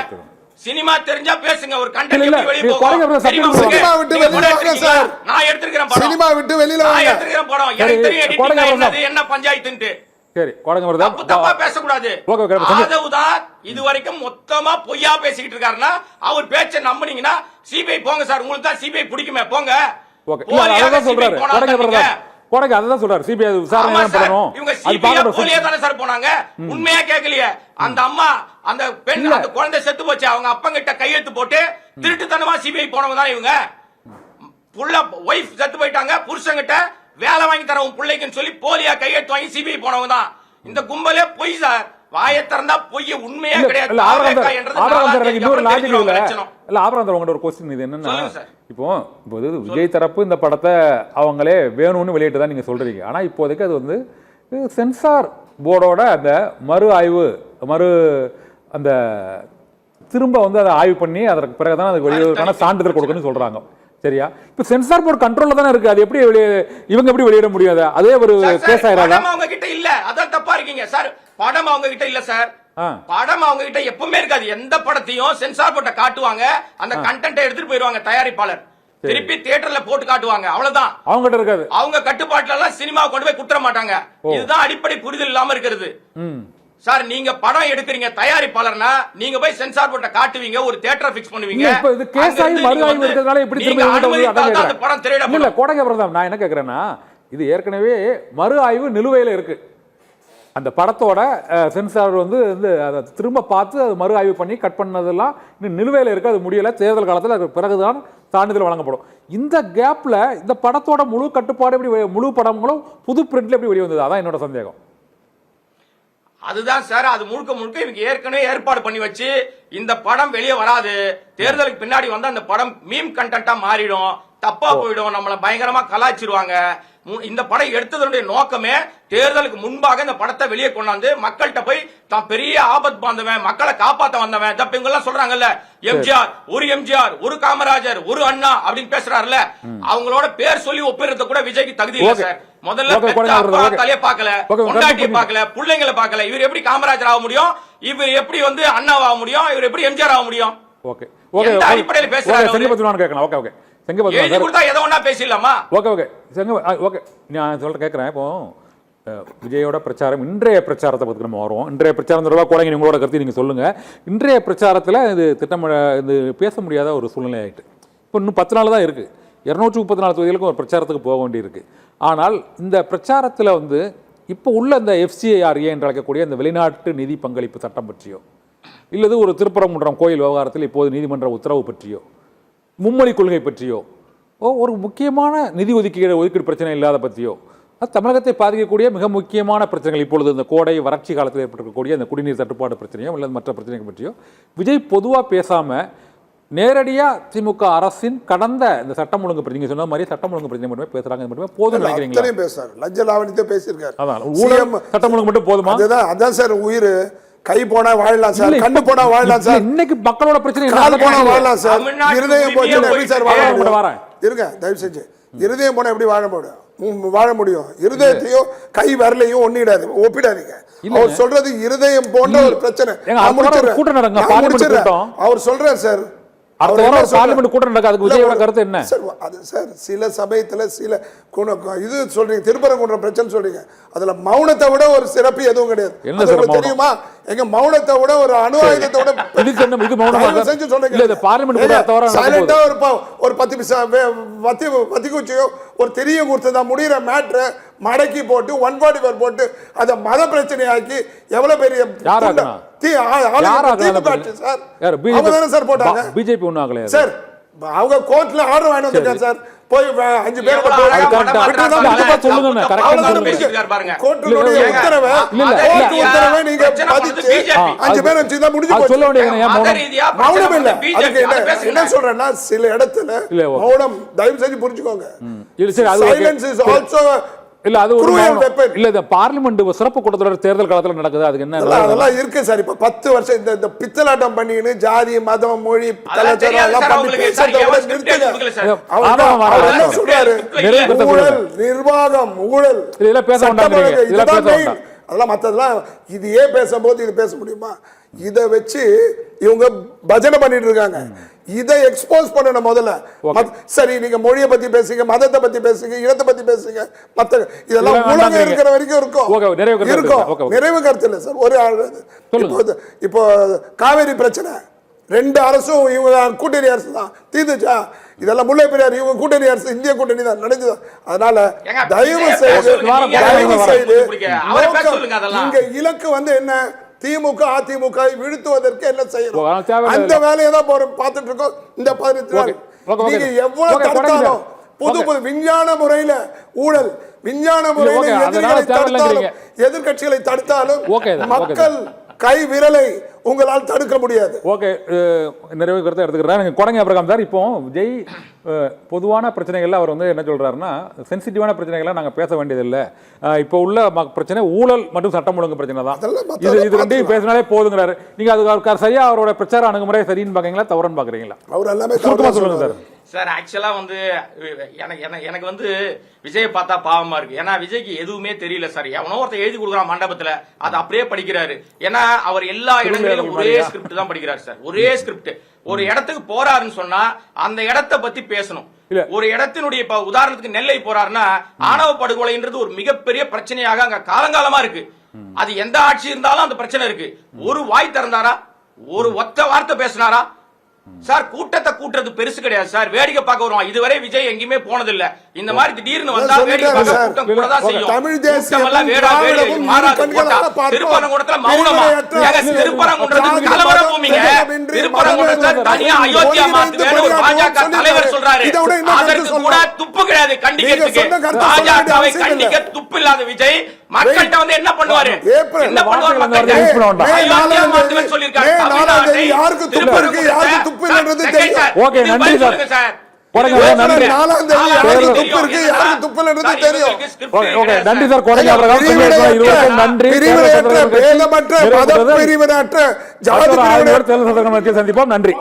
சினிமா தெரிஞ்சா பேசுங்க. ஒரு கண்டென்ட் இல்ல, எப்படி வெளிய நீங்க போகும்? குறைங்க bro, தெரியுமா சத்தியம் உங்களுக்கு? சினிமா விட்டு நீங்க வெளிய படம் வாங்க எடுத்திருக்கீங்களா? சார். நான் எடுத்திருக்கிறேன் படம். சினிமா விட்டு வெளியில நான் வாங்க. எடுத்திருக்கிறேன் படம். சரி, எனக்கு தெரியும் editing குறைங்க bro. என்னது, என்ன பஞ்சாயத்துன்ட்டு. சரி கொடங்க வருதா தப்பா பேசக்கூடாது. ஓகே, ஓகே, சரி. ஆதவுதான் இது வரைக்கும் மொத்தமா பொய்யா பேசிக்கிட்டு இருக்காருன்னா அவர் பேச்ச நம்புனீங்கன்னா சிபிஐ போங்க சார். உங்களுக்கு தான் சிபிஐ பிடிக்குமே, போங்க. ஓகே இல்ல போலியாக அதான் சொல்றாரு CBI போனா கொடங்க தப்பிங்க. வருதா கொடங்க அதான் சொல்றாரு சிபிஐ விசாரணை ஆமா தான் சார், பண்ணணும் இவங்க அது சிபிஐ பார்க்கணும் போலியா தானே சார் போனாங்க? உண்மையா கேட்கலையே. அந்த அம்மா அந்த பெண் அந்த குழந்தை செத்து போச்சு, அவங்க அப்பங்கிட்ட கையெழுத்து போட்டு திருட்டுத்தனமா சிபிஐ போனவங்க தான் இவங்க. புள்ள ஒய்ஃப் செத்து போயிட்டாங்க, புருஷங்கிட்ட வேலை வாங்கி தர உன் பிள்ளைக்குன்னு சொல்லி போலியா கையெழுத்து வாங்கி சிபிஐ போனவங்க தான். இந்த கும்பலே பொய் சார். வாயை திறந்தா பொய், உண்மையே கிடையாது. இல்ல ஆபரந்தர் என்றது ஆபரந்தர் எனக்கு இன்னொரு லாஜிக் தெரிஞ்சிரும் இல்ல லட்சணம். இல்ல ஆபரந்தர் உங்கள்ட்ட ஒரு கொஸ்டின் இது என்னன்னா சொல்லுங்க சார். இப்போ இது விஜய் தரப்பு இந்த படத்தை அவங்களே வேணும்னு வெளியிட்டு தான் நீங்க சொல்றீங்க. ஆனா இப்போதைக்கு அது வந்து சென்சார் போர்டோட அந்த மறு ஆய்வு அந்த திரும்ப வந்து அதை ஆய்வு பண்ணி அதற்கு பிறகுதான் அதுக்கு வெளியிடுவதற்கான சான்றிதழ் கொடுக்கணும்னு சொல்றாங்க. சரியா? இப்ப சென்சார் போர்டு கண்ட்ரோல்ல தானே இருக்கு. அது எப்படி இவங்க எப்படி வெளியிட முடியாது? அதே ஒரு கேஸ் ஆயிராதா? படம் அவங்க கிட்ட இல்ல, அதான் தப்பா இருக்கீங்க சார். படம் அவங்க கிட்ட இல்ல சார். படம் அவங்க கிட்ட எப்பவுமே இருக்காது. எந்த படத்தையும் சென்சார் போர்ட்ட காட்டுவாங்க, அந்த கண்டென்ட் எடுத்துட்டு போயிருவாங்க தயாரிப்பாளர், திருப்பி தியேட்டர்ல போட்டு காட்டுவாங்க, அவ்வளவுதான். அவங்க கிட்ட இருக்காது. அவங்க கட்டுப்பாட்டுல எல்லாம் சினிமா கொண்டு போய் குற்ற மாட்டாங்க. இதுதான் அடிப்படை புரிதல் இல்லாம இருக்கிறது சார். நீங்க படம் எடுக்கிறீங்க தயாரிப்பாளர்னா நீங்க போய் சென்சார் போர்ட்ட காட்டுவீங்க, ஒரு தியேட்டர் ஃபிக்ஸ் பண்ணுவீங்க. இப்போ இது கேஸ் ஆகி மறு ஆய்வு இருக்கிறதால எப்படி திரும்ப அந்த படம் திரையிடப்படும். இல்ல கோடங்க பிரதம், நான் என்ன கேக்குறேன்னா இது ஏற்கனவே மறு ஆய்வு நிலுவையில இருக்கு. அந்த படத்தோட சென்சார் வந்து அதை திரும்ப பார்த்து அது மறு ஆய்வு பண்ணி கட் பண்ணதெல்லாம் இன்னும் நிலுவையில் இருக்கு. அது முடியல, தேர்தல் காலத்தில் அதுக்கு பிறகுதான் சான்றிதழ் வழங்கப்படும். இந்த கேப்ல இந்த படத்தோட முழு கட்டுப்பாடு எப்படி, முழு படங்களும் புது பிரிண்ட்ல எப்படி வெளியே வந்தது? அதான் என்னோட சந்தேகம். அதுதான் சார், அது முழுக்க முழுக்க இவங்க ஏற்கனவே ஏற்பாடு பண்ணி வச்சு இந்த படம் வெளியே வராது, தேர்தலுக்கு பின்னாடி வந்து அந்த படம் மீம் கண்டென்ட்டா மாறிடும், தப்பா போயிடும், நம்மள பயங்கரமா கலாய்ச்சிருவாங்க. இந்த படம் எடுத்ததனுடைய நோக்கமே தேர்தலுக்கு முன்பாக இந்த படத்தை வெளியே கொண்டாந்து மக்கள்கிட்ட போய் தான் பெரிய ஆபத் பாந்தவன், மக்களை காப்பாத்த வந்தவன். தப்பு எல்லாம் சொல்றாங்கல்ல, எம்ஜிஆர் ஒரு காமராஜர் ஒரு அண்ணா அப்படின்னு பேசுறாருல, அவங்களோட பேர் சொல்லி ஒப்பிடுறது கூட விஜய்க்கு தகுதி இல்ல சார். முதல்ல தலையே பார்க்கல, கொண்டாட்டியை பார்க்கல, பிள்ளைங்களை பார்க்கல. இவர் எப்படி காமராஜர் ஆக முடியும்? இவர் எப்படி வந்து அண்ணாவா ஆக முடியும்? இவர் எப்படி எம்ஜிஆர் ஆக முடியும்? ஓகே ஓகே எந்த அடிப்படையில் பேசுறாரு? கேட்கலாம். ஓகே ஓகே எழுதி கொடுத்தா எதை ஒண்ணா பேசலாமா? ஓகே ஓகே ஓகே நான் சொல்ற கேட்குறேன். இப்போ விஜயோட பிரச்சாரம், இன்றைய பிரச்சாரத்தை பற்றி நம்ம வருவோம். இன்றைய பிரச்சாரம் தொடர்பாக கூட உங்களோட கருத்து நீங்கள் சொல்லுங்கள். இன்றைய பிரச்சாரத்தில் இது இது பேச முடியாத ஒரு சூழ்நிலை ஆகிட்டு. இப்போ இன்னும் 10 நாள் தான் இருக்குது. 234 தொகுதிகளுக்கும் ஒரு பிரச்சாரத்துக்கு போக வேண்டியிருக்கு. ஆனால் இந்த பிரச்சாரத்தில் வந்து இப்போ உள்ள இந்த FCIRA என்று அழைக்கக்கூடிய இந்த வெளிநாட்டு நிதி பங்களிப்பு சட்டம் பற்றியோ, இல்லது ஒரு திருப்பரங்குன்றம் கோயில் விவகாரத்தில் இப்போது நீதிமன்ற உத்தரவு பற்றியோ, மும்மொழி கொள்கை பற்றியோ, ஒரு முக்கியமான நிதி ஒதுக்கீடு பிரச்சனை இல்லாத பற்றியோ, அது தமிழகத்தை பாதிக்கக்கூடிய மிக முக்கியமான பிரச்சனைகள், இப்பொழுது இந்த கோடை வறட்சி காலத்தில் ஏற்பட்டிருக்கக்கூடிய அந்த குடிநீர் தட்டுப்பாடு பிரச்சனையோ அல்லது மற்ற பிரச்சனைகள் பற்றியோ விஜய் பொதுவாக பேசாமல் நேரடியாக திமுக அரசின் கடந்த இந்த சட்டம் ஒழுங்கு பிரச்சனை, சொன்ன மாதிரி சட்டம் ஒழுங்கு பிரச்சனை மட்டுமே பேசுறாங்க, மட்டுமே போதும் நினைக்கிறீங்களா? பேசுறாரு, லஞ்ச லாவணியத்தை பேசியிருக்காரு. அதான் ஊழல் சட்டம் ஒழுங்கு மட்டும் போதுமா? அதான் சார் உயிர். கை போனா வாழலாம் சார், கண்ணு போனா வாழலாம் சார், இன்னைக்கு மக்களோட பிரச்சனை கால் போனா வாழலாம் சார், இருதயம் போச்சு எப்படி சார் வாழ முடியும்? இருங்க தயவு செஞ்சு, இருதயம் போனா எப்படி வாழ முடியும்? இருதயத்தையும் கை வரலையும் ஒப்பிடாதீங்க. அவர் சொல்றது இருதயம் போன்ற ஒரு பிரச்சனை. அவர் சொல்றாரு சார், சில சமயத்துல சில இது சொல்றீங்க, திருப்பரங்குன்றம் பிரச்சனை சொல்றீங்க, அதுல மௌனத்தை விட ஒரு சிறப்பு எதுவும் கிடையாது. தெரியுமா? எங்க மௌனத்தை விட ஒரு அணு ஆயுதத்தை விட செஞ்சு சொல்றீங்க. ஒரு 10 பைசா வத்தி குச்சியோ ஒரு தெரிய கொடுத்ததா முடிகிற மேட்ரு மடக்கி போட்டு 144 போட்டு அதை மத பிரச்சனை ஆக்கி எவ்வளவு பெரிய பிஜேபி அவங்க கோர்ட்ல ஆர்டர் வாங்கி வந்திருக்காங்க சார். போய் 5 பேர் எவ்வளவு அழகா மனமாற்றம் அதுதான் சொல்லுங்க, correct ஆ சொல்லுங்க. பேசியிருக்காரு பாருங்க. கோர்ட்டுடைய ஏங்க, உத்தரவை மத ரீதியா நீங்க பிரச்சனை பண்ணது பதிச்சு BJP. 5 பேர் வச்சு தான் முடிஞ்சு அது போச்சு. சொல்ல வேண்டியது ஏன் மத மௌனம்? ரீதியா பிரச்சனை மௌனம் இல்ல. பண்ணது BJP. அதுக்கு அதை பேசுங்க. என்ன சொல்றேன்னா சில இடத்துல இல்ல, ஓகே. மௌனம் தயவு செஞ்சு புரிஞ்சுக்கோங்க. இல்ல சரி, அது ஓகே. Silence is also இல்ல அது ஒரு cruel மௌனம். weapon. இல்ல இந்த பார்லிமெண்ட் சிறப்பு கூட்டத்தொடர் தேர்தல் காலத்துல நடக்குது, அதுக்கு என்ன அதெல்லாம் இருக்கு சார். இப்ப 10 வருஷம் இந்த பித்தலாட்டம் பண்ணின்னு ஜாதி மதம் மொழி அதெல்லாம் தெரியாது கலாச்சாரம் சார் எல்லாம் பண்ணி உங்களுக்கு. பேசுறத சார், விட எவன் script நிறுத்துங்க. எடுத்துக்கல சார். அவர் என்ன சொல்றாரு? நிறைவேற்ற ஊழல், நிர்வாகம், ஊழல், இதெல்லாம் பேச வேண்டாம் சட்டம் ஒழுங்கு, இதெல்லாம் இதுதான் பேச main. வேண்டாம். அதெல்லாம் மத்ததெல்லாம் இது ஏன் பேசும்போது இது பேச முடியுமா? இத வச்சு இவங்க பஜனை பண்ணிட்டு இருக்காங்க. இதை எக்ஸ்போஸ் பண்ணணும் முதல்ல. சரி, நீங்க மொழியை பத்தி பேசுங்க, மதத்தை பத்தி பேசுங்க, இனத்தை பத்தி பேசுங்க, மத்த இதெல்லாம் உலகம் இருக்கிற வரைக்கும் இருக்கும். நிறைவு கருத்து இல்ல சார். ஒரு இப்போ காவேரி பிரச்சனை 2 அரசும் இவங்க கூட்டணி அரசு தான் தீர்ந்துச்சா? இதெல்லாம் முல்லை பெரியார் இவங்க கூட்டணி அரசு, இந்திய கூட்டணி தான் நடந்தது. அதனால தயவு செய்து இங்க இலக்கு என்ன? திமுக அதிமுக வீழ்த்துவதற்கு என்ன செய்யணும்? அந்த வேலையை தான் பார்த்துட்டு இருக்கோம். இந்த 18 நாள் நீங்க எவ்வளவு தடுத்தாலும் புது விஞ்ஞான முறையில ஊழல், விஞ்ஞான முறையில எதிரிகளை தடுத்தாலும், எதிர்கட்சிகளை தடுத்தாலும் மக்கள் கை விரலை உங்களால் தடுக்க முடியாது. ஓகே, நிறைவு கருத்தை எடுத்துக்கிறேன். கொடங்க அபிரகாம் சார், இப்போ விஜய் பொதுவான பிரச்சனைகள்ல அவர் என்ன சொல்றாருன்னா, சென்சிட்டிவான பிரச்சனைகளை நாங்கள் பேச வேண்டியதில்லை, இப்போ உள்ள பிரச்சனை ஊழல் மற்றும் சட்டம் ஒழுங்கு பிரச்சனை தான், இது ரெண்டையும் பேசினாலே போதுங்கிறாரு. நீங்க அதுக்கு சரியா அவரோட பிரச்சார அணுகுமுறை சரின்னு பாக்குறீங்களா தவறுன்னு பாக்குறீங்களா? அவர் எல்லாமே சொல்லுங்க சார். சார் ஆக்சுவலா எனக்கு விஜய் பார்த்தா பாவமா இருக்கு. ஏன்னா விஜய்க்கு எதுவுமே தெரியல சார். எவனோ ஒருத்தர் எழுதி கொடுக்குறான் மண்டபத்துல, அதை அப்படியே படிக்கிறாரு. ஏன்னா அவர் எல்லா இடங்களிலும் ஒரே ஸ்கிரிப்ட் தான் படிக்கிறாரு சார். ஒரே ஸ்கிரிப்ட். ஒரு இடத்துக்கு போறாருன்னு சொன்னா அந்த இடத்தை பத்தி பேசணும். ஒரு இடத்தினுடைய உதாரணத்துக்கு நெல்லை போறாருன்னா ஆணவ படுகொலைன்றது ஒரு மிகப்பெரிய பிரச்சனையாக அங்க காலங்காலமா இருக்கு. அது எந்த ஆட்சி இருந்தாலும் அந்த பிரச்சனை இருக்கு. ஒரு வாய் திறந்தாரா? ஒரு ஒத்த வார்த்தை பேசினாரா? சார் கூட்டத்தை கூட்டுறது பெருசு கிடையாது சார். வேடிக்கை பார்க்க வருவான். இதுவரை விஜய் எங்கேயுமே போனதில்ல. இந்த மாதிரி திடீர்னு வந்தா வேடிக்கை பார்க்க கூட்டம் கூட தான் செய்யும். கூட்டம் எல்லாம் வேடாவேடி மாறாது. திருப்பரங்குன்றத்துல மௌனமா? திருப்பரங்குன்றத்துக்கு கலவர பூமிங்க. திருப்பரங்குன்றத்துல தனியா அயோத்தியா மாத்துவேன்னு ஒரு பாஜக தலைவர் சொல்றாரு. அதற்கு கூட துப்பு கிடையாது கண்டிக்கிறதுக்கு. பாஜகவை கண்டிக்க துப்பு இல்லாத விஜய் மக்கள்கிட்ட என்ன பண்ணுவாரு? என்ன பண்ணுவாரு? அயோத்தியா மாத்துவேன்னு சொல்லியிருக்காரு. யாருக்கு துப்பு இருக்கு, யாருக்கு துப்பு இல்லைன்றது தெரியும். ஓகே, நன்றி சார். நன்றி சார். கொடங்க அபிரகாம் நன்றி. சந்திப்போம். நன்றி.